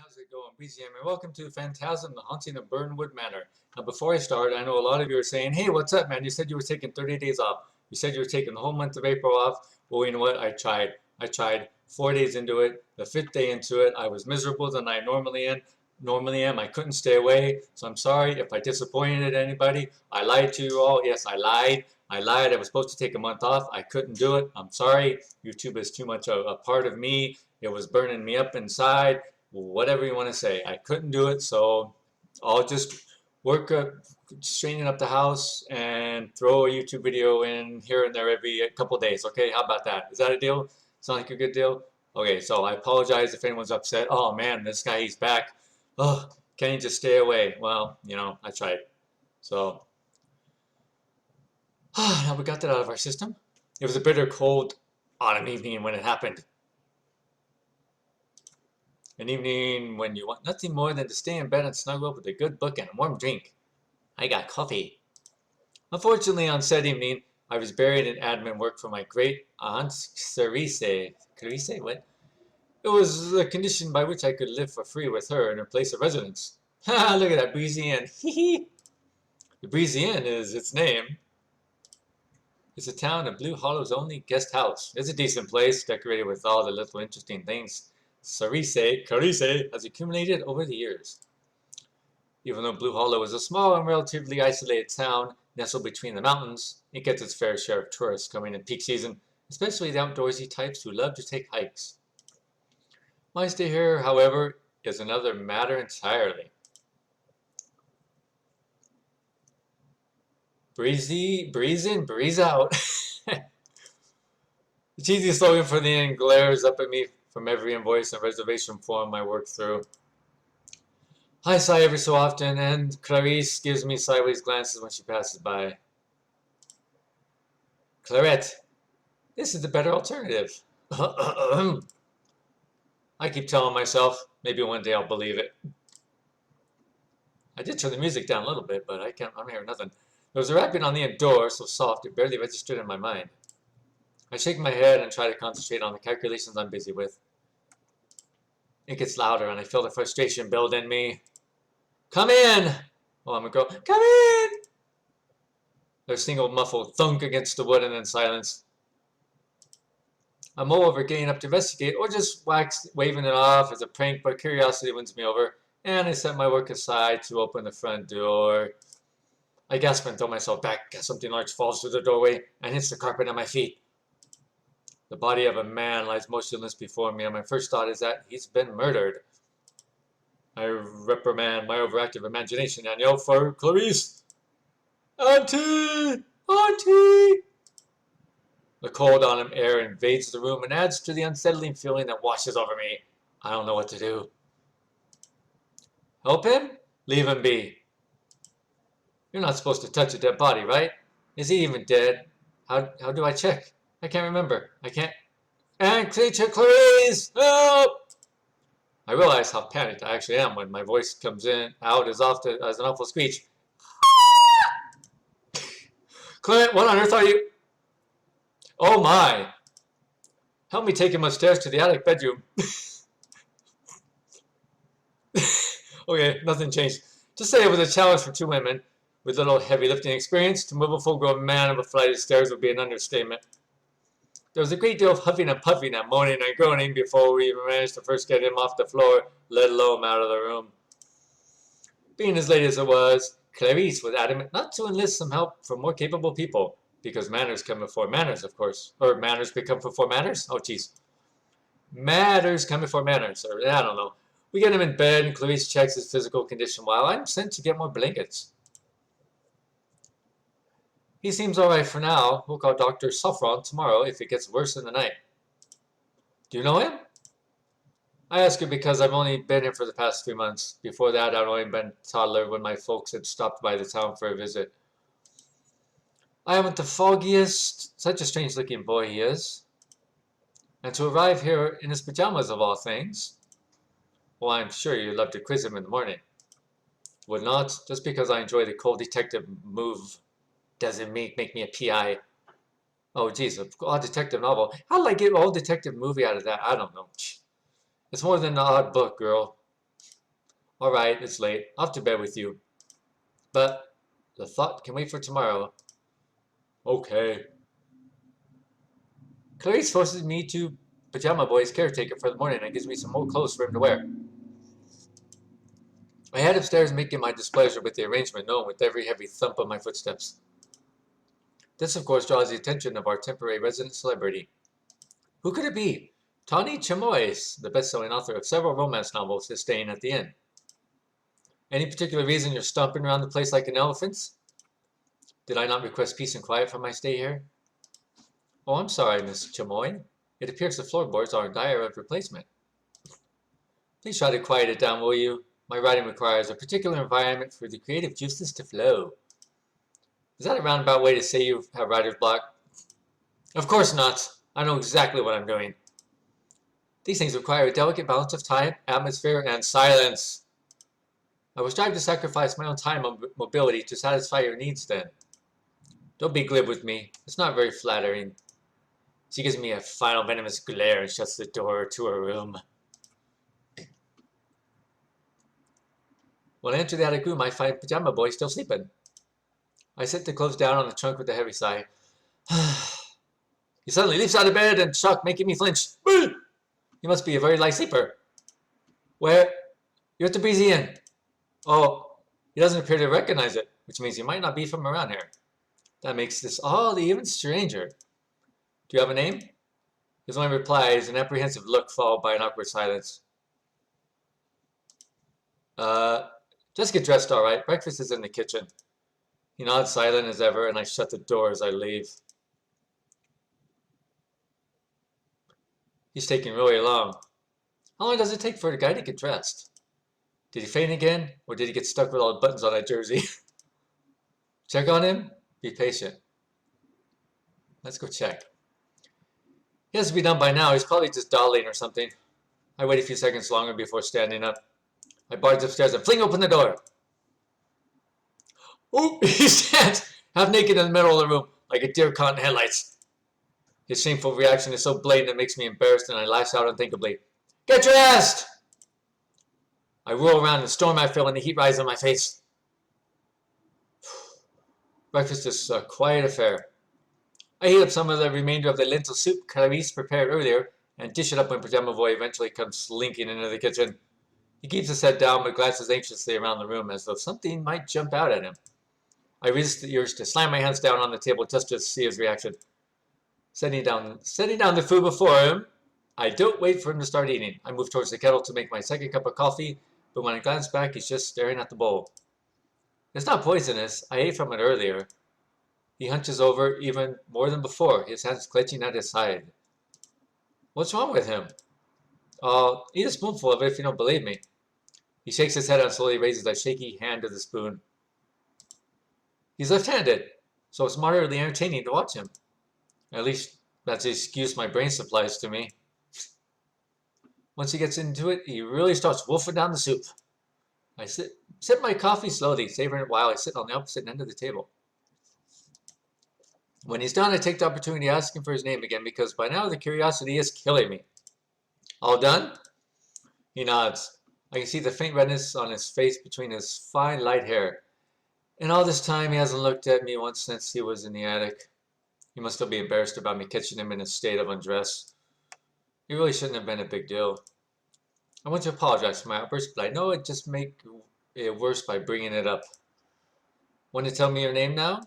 How's it going, BGM? And welcome to Phantasm, the Haunting of Burnwood Manor. Now, before I start, I know a lot of you are saying, hey, what's up, man? You said you were taking 30 days off. You said you were taking the whole month of April off. Well, you know what? I tried. I tried 4 days into it. The 5th day into it, I was miserable than I normally am. I couldn't stay away. So I'm sorry if I disappointed anybody. I lied to you all. Yes, I lied. I lied. I was supposed to take a month off. I couldn't do it. I'm sorry. YouTube is too much a part of me. It was burning me up inside. Whatever you want to say. I couldn't do it, so I'll just work straightening up the house and throw a YouTube video in here and there every couple days. Okay, how about that? Is that a deal? Sound like a good deal? Okay, so I apologize if anyone's upset. Oh man, this guy, he's back. Oh, can he just stay away? Well, you know, I tried. So, now we got that out of our system. It was a bitter cold autumn evening when it happened. An evening when you want nothing more than to stay in bed and snuggle up with a good book and a warm drink. I got coffee. Unfortunately, on said evening, I was buried in admin work for my great aunt Cerise. Cerise? What? It was a condition by which I could live for free with her in her place of residence. Ha! Look at that breezy inn. Hee hee. The Breezy Inn is its name. It's a town of Blue Hollow's only guest house. It's a decent place, decorated with all the little interesting things Carice has accumulated over the years. Even though Blue Hollow is a small and relatively isolated town nestled between the mountains, it gets its fair share of tourists coming in peak season, especially the outdoorsy types who love to take hikes. My stay here, however, is another matter entirely. Breeze in, breeze out. The cheesy slogan for the inn glares up at me from every invoice and reservation form I work through. I sigh every so often, and Clarice gives me sideways glances when she passes by. Clarette, this is the better alternative. I keep telling myself, maybe one day I'll believe it. I did turn the music down a little bit, but I'm hearing nothing. There was a rapping on the inn door, so soft it barely registered in my mind. I shake my head and try to concentrate on the calculations I'm busy with. It gets louder and I feel the frustration build in me. Come in! Oh, I'm a girl. Come in! There's a single muffled thunk against the wood and then silence. I'm mull over getting up to investigate or just waving it off as a prank, but curiosity wins me over, and I set my work aside to open the front door. I gasp and throw myself back as something large falls through the doorway and hits the carpet at my feet. The body of a man lies motionless before me, and my first thought is that he's been murdered. I reprimand my overactive imagination and yell for Clarice. Auntie! Auntie! The cold autumn air invades the room and adds to the unsettling feeling that washes over me. I don't know what to do. Help him? Leave him be. You're not supposed to touch a dead body, right? Is he even dead? How do I check? I can't remember. I can't. And creature Clarice! Help! I realize how panicked I actually am when my voice comes out as often as an awful screech. Clint, what on earth are you? Oh my! Help me take him upstairs to the attic bedroom. Okay, nothing changed. Just say it was a challenge for two women with little heavy lifting experience. To move a full-grown man up a flight of stairs would be an understatement. There was a great deal of huffing and puffing and moaning and groaning before we even managed to first get him off the floor, let alone out of the room. Being as late as it was, Clarice was adamant not to enlist some help from more capable people, because manners come before manners, of course. Or manners become before manners? Oh, jeez. Matters come before manners, or I don't know. We get him in bed, and Clarice checks his physical condition while I'm sent to get more blankets. He seems alright for now. We'll call Dr. Saffron tomorrow if it gets worse in the night. Do you know him? I ask you because I've only been here for the past 3 months. Before that, I'd only been a toddler when my folks had stopped by the town for a visit. I haven't the foggiest. Such a strange-looking boy he is. And to arrive here in his pajamas of all things. Well, I'm sure you'd love to quiz him in the morning. Would not, just because I enjoy the cold detective move doesn't make me a PI. Oh, geez, a odd detective novel. How did I get an old detective movie out of that? I don't know. It's more than an odd book, girl. All right, it's late. Off to bed with you. But the thought can wait for tomorrow. Okay. Clarice forces me to Pajama Boy's caretaker for the morning and gives me some more clothes for him to wear. I head upstairs, making my displeasure with the arrangement known with every heavy thump of my footsteps. This, of course, draws the attention of our temporary resident celebrity. Who could it be? Tawny Chamois, the best-selling author of several romance novels, is staying at the inn. Any particular reason you're stomping around the place like an elephant? Did I not request peace and quiet for my stay here? Oh, I'm sorry, Miss Chamoy. It appears the floorboards are in dire of replacement. Please try to quiet it down, will you? My writing requires a particular environment for the creative juices to flow. Is that a roundabout way to say you have writer's block? Of course not. I know exactly what I'm doing. These things require a delicate balance of time, atmosphere, and silence. I will strive to sacrifice my own time and mobility to satisfy your needs then. Don't be glib with me. It's not very flattering. She gives me a final venomous glare and shuts the door to her room. When I enter the attic room, I find Pajama Boy still sleeping. I set the clothes down on the trunk with a heavy sigh. He suddenly leaps out of bed and shock, making me flinch. He must be a very light sleeper. Where? You're at the Breezy Inn. Oh, he doesn't appear to recognize it, which means he might not be from around here. That makes this all even stranger. Do you have a name? His only reply is an apprehensive look followed by an awkward silence. Just get dressed, all right. Breakfast is in the kitchen. He nods silent as ever, and I shut the door as I leave. He's taking really long. How long does it take for a guy to get dressed? Did he faint again, or did he get stuck with all the buttons on that jersey? Check on him. Be patient. Let's go check. He has to be done by now. He's probably just dawdling or something. I wait a few seconds longer before standing up. I barge upstairs and fling open the door. Oh, he stands half naked in the middle of the room, like a deer caught in headlights. His shameful reaction is so blatant it makes me embarrassed, and I lash out unthinkably. Get dressed! I whirl around and storm at Phil, and the heat rises on my face. Breakfast is a quiet affair. I heat up some of the remainder of the lentil soup Clarice prepared earlier and dish it up when Pajama Boy eventually comes slinking into the kitchen. He keeps his head down but glances anxiously around the room as though something might jump out at him. I resist the urge to slam my hands down on the table just to see his reaction. Setting down the food before him, I don't wait for him to start eating. I move towards the kettle to make my second cup of coffee, but when I glance back, he's just staring at the bowl. It's not poisonous. I ate from it earlier. He hunches over even more than before, his hands clenching at his side. What's wrong with him? Eat a spoonful of it if you don't believe me. He shakes his head and slowly raises a shaky hand to the spoon. He's left-handed, so it's moderately entertaining to watch him. At least that's the excuse my brain supplies to me. Once he gets into it, he really starts wolfing down the soup. I sip my coffee slowly, savoring it while I sit on the opposite end of the table. When he's done, I take the opportunity to ask him for his name again, because by now the curiosity is killing me. All done? He nods. I can see the faint redness on his face between his fine light hair. And all this time he hasn't looked at me once since he was in the attic. He must still be embarrassed about me catching him in a state of undress. It really shouldn't have been a big deal. I want to apologize for my outburst, but I know it'd just make it worse by bringing it up. Want to tell me your name now?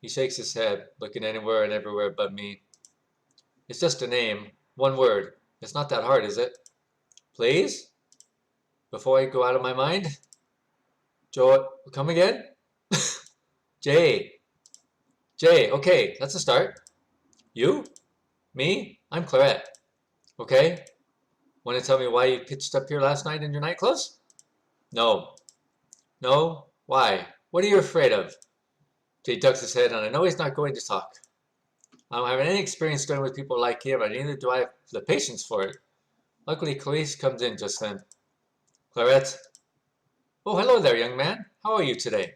He shakes his head, looking anywhere and everywhere but me. It's just a name. One word. It's not that hard, is it? Please? Before I go out of my mind? Joe, come again? Jay. Jay, okay, that's a start. You? Me? I'm Clarette. Okay? Want to tell me why you pitched up here last night in your night clothes? No. No? Why? What are you afraid of? Jay ducks his head, and I know he's not going to talk. I don't have any experience dealing with people like him, and neither do I have the patience for it. Luckily, Clarice comes in just then. Clarette. Oh, hello there, young man. How are you today?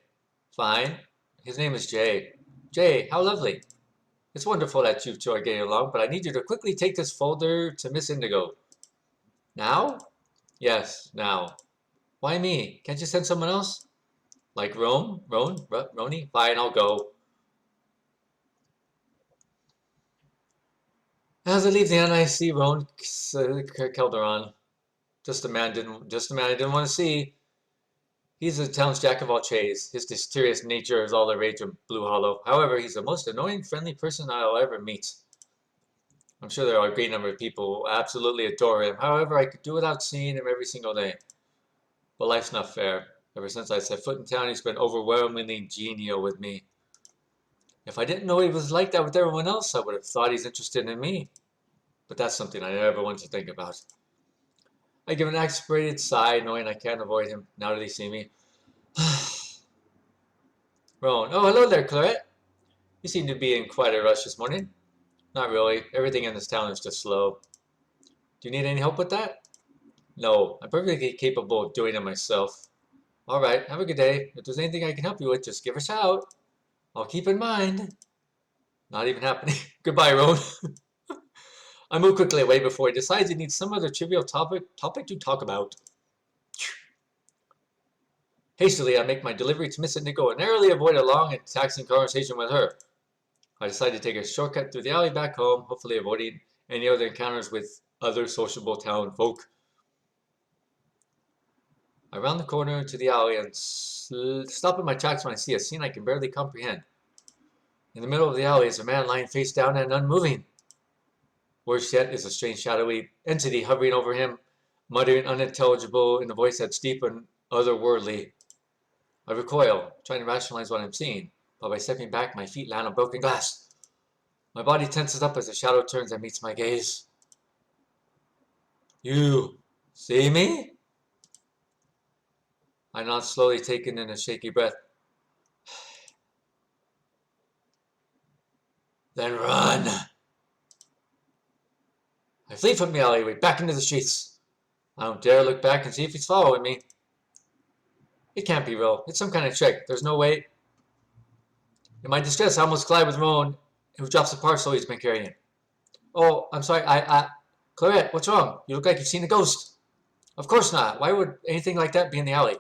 Fine. His name is Jay. Jay, how lovely. It's wonderful that you two are getting along, but I need you to quickly take this folder to Miss Indigo. Now? Yes, now. Why me? Can't you send someone else? Like Roni? Fine, I'll go. As I leave the inn, I see Roan Calderon. Just a man I didn't want to see. He's the town's jack of all trades. His mysterious nature is all the rage of Blue Hollow. However, he's the most annoying, friendly person I'll ever meet. I'm sure there are a great number of people who absolutely adore him. However, I could do without seeing him every single day. But life's not fair. Ever since I set foot in town, he's been overwhelmingly genial with me. If I didn't know he was like that with everyone else, I would have thought he's interested in me. But that's something I never want to think about. I give an exasperated sigh, knowing I can't avoid him now that he sees me. Rowan. Oh, hello there, Claret. You seem to be in quite a rush this morning. Not really. Everything in this town is just slow. Do you need any help with that? No, I'm perfectly capable of doing it myself. All right, have a good day. If there's anything I can help you with, just give a shout. I'll keep in mind. Not even happening. Goodbye, Rowan. I move quickly away before he decides he needs some other trivial topic to talk about. Hastily, I make my delivery to Miss Indigo and narrowly avoid a long and taxing conversation with her. I decide to take a shortcut through the alley back home, hopefully avoiding any other encounters with other sociable town folk. I round the corner to the alley and stop in my tracks when I see a scene I can barely comprehend. In the middle of the alley is a man lying face down and unmoving. Worse yet is a strange shadowy entity hovering over him, muttering unintelligible in a voice that's deep and otherworldly. I recoil, trying to rationalize what I'm seeing, but by stepping back, my feet land on broken glass. My body tenses up as the shadow turns and meets my gaze. You see me? I nod slowly, taking in a shaky breath. Then run! I flee from the alleyway, back into the streets. I don't dare look back and see if he's following me. It can't be real. It's some kind of trick. There's no way. In my distress, I almost collide with Rowan, who drops the parcel he's been carrying. Oh, I'm sorry. Claret, what's wrong? You look like you've seen a ghost. Of course not. Why would anything like that be in the alley?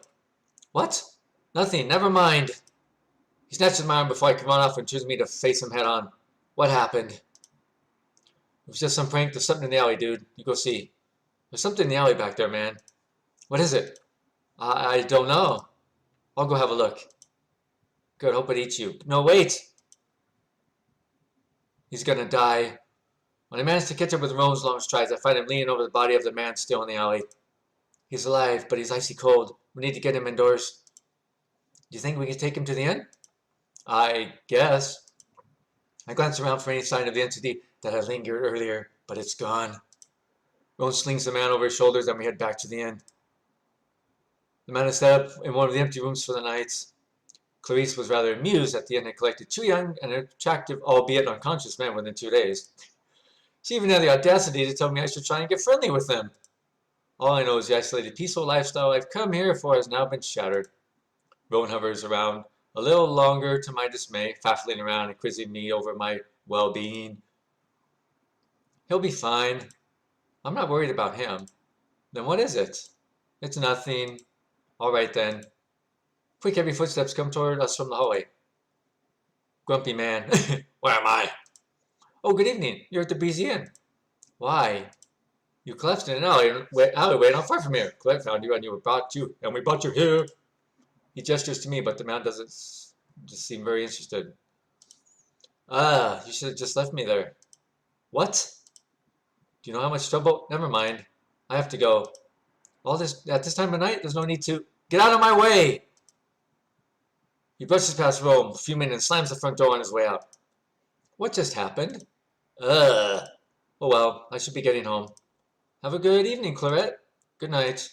What? Nothing. Never mind. He snatches my arm before I can run off and chooses me to face him head on. What happened? It was just some prank. There's something in the alley, dude. You go see. There's something in the alley back there, man. What is it? I don't know. I'll go have a look. Good, hope it eats you. No, wait! He's gonna die. When I manage to catch up with Rowan's long strides, I find him leaning over the body of the man still in the alley. He's alive, but he's icy cold. We need to get him indoors. Do you think we can take him to the inn? I guess. I glance around for any sign of the entity that had lingered earlier, but it's gone. Rowan slings the man over his shoulders and we head back to the inn. The man is set up in one of the empty rooms for the night. Clarice was rather amused that the inn had collected two young and attractive, albeit unconscious men within 2 days. She even had the audacity to tell me I should try and get friendly with them. All I know is the isolated, peaceful lifestyle I've come here for has now been shattered. Rowan hovers around a little longer to my dismay, faffling around and quizzing me over my well-being. He'll be fine. I'm not worried about him. Then what is it? It's nothing. All right then. Quick heavy footsteps come toward us from the hallway. Grumpy man. Where am I? Oh, good evening. You're at the Breezy Inn. Why? You collapsed in an alleyway not far from here. Colette found you and we brought you here. He gestures to me, but the man doesn't just seem very interested. Ah, you should have just left me there. What? Do you know how much trouble? Never mind. I have to go. At this time of night, there's no need to. Get out of my way! He brushes past Rome, fuming, and slams the front door on his way out. What just happened? Oh well, I should be getting home. Have a good evening, Claret. Good night.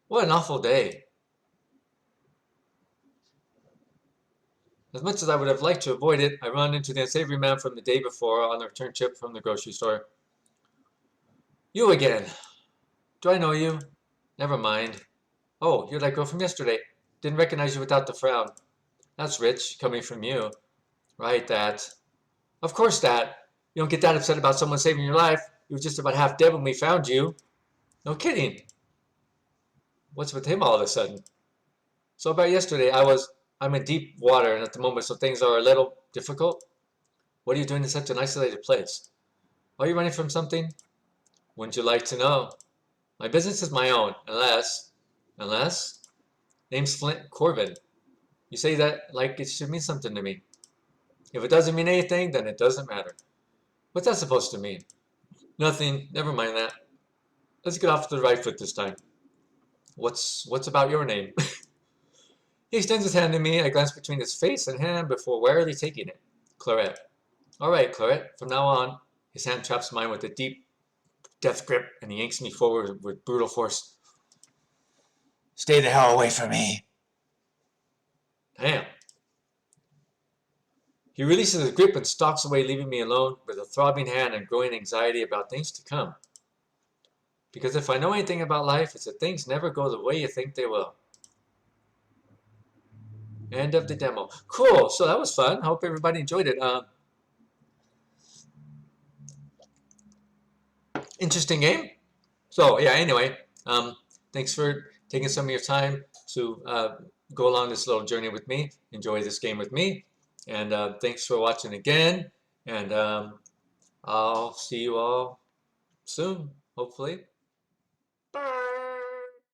What an awful day. As much as I would have liked to avoid it, I run into the unsavory man from the day before on the return trip from the grocery store. You again. Do I know you? Never mind. Oh, you're that girl from yesterday. Didn't recognize you without the frown. That's rich, coming from you. Right, that. Of course that. You don't get that upset about someone saving your life. You were just about half dead when we found you. No kidding. What's with him all of a sudden? So about yesterday, I'm in deep water and at the moment, so things are a little difficult. What are you doing in such an isolated place? Are you running from something? Wouldn't you like to know? My business is my own, unless, name's Flint Corbin. You say that like it should mean something to me. If it doesn't mean anything, then it doesn't matter. What's that supposed to mean? Nothing, never mind that. Let's get off to the right foot this time. What's about your name? He extends his hand to me. I glance between his face and hand before warily taking it. Claret. All right, Claret. From now on, his hand traps mine with a deep death grip, and he yanks me forward with brutal force. Stay the hell away from me. Damn. He releases his grip and stalks away, leaving me alone with a throbbing hand and growing anxiety about things to come. Because if I know anything about life, it's that things never go the way you think they will. End of the demo. Cool. So that was fun. Hope everybody enjoyed it. Interesting game. So yeah. Anyway, thanks for taking some of your time to go along this little journey with me. Enjoy this game with me, and thanks for watching again. And I'll see you all soon, hopefully.